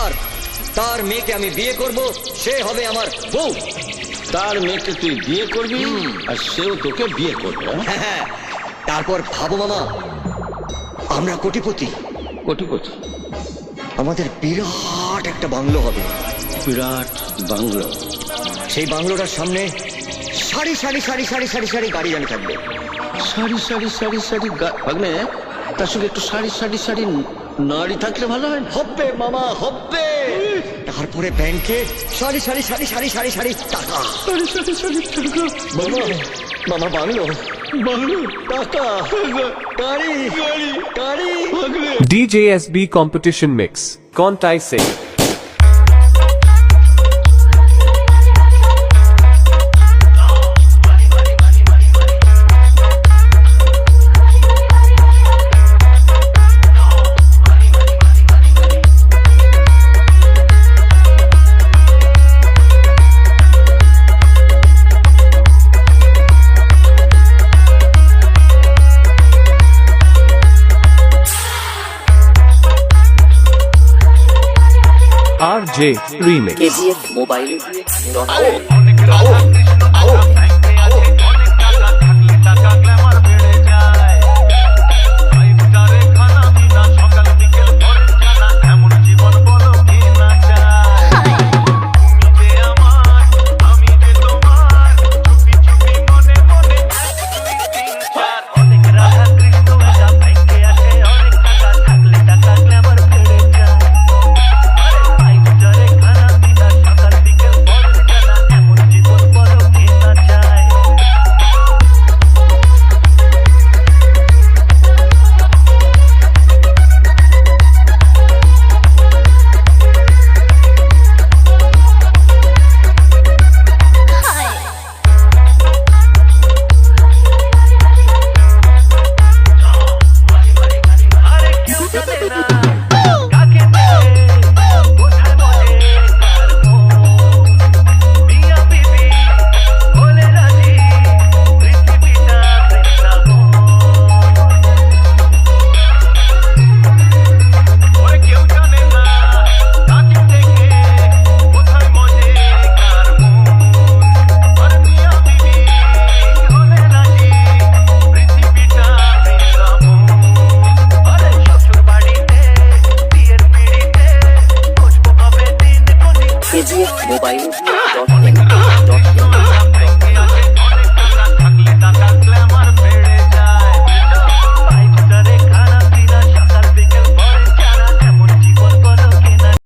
আর তার মেয়েকে আমি বিয়ে করব, সে হবে আমার বউ। তার মেয়েকে তুই বিয়ে করবি আর সেও তোকে বিয়ে করবে? হ্যাঁ, তারপর ভাবো মামা, আমরা কোটিপতি। কোটিপতি? আমাদের বিরাট একটা বাংলো হবে। বিরাট বাংলো? সেই বাংলোটার সামনে সারি সারি সারি সারি সারি সারি গাড়ি জানি থাকবে। সারি সারি সারি সারি ভাগ্নে, তার সঙ্গে একটু সারি সারি সারি নারী থাকলে ভালো হয়। হবে মামা, হবে। তারপরে ব্যাংকে সারি সারি সারি সারি সারি সারি টাকা। সারি সারি সারি টাকা? মামা মামা, বাংলো, বাংলো, টাকা, গাড়ি, গাড়ি, গাড়ি। ভাগ্নে। DJSB competition mix. Kontai Singh. RJ Remix. KGF Mobile. KGF Mobile.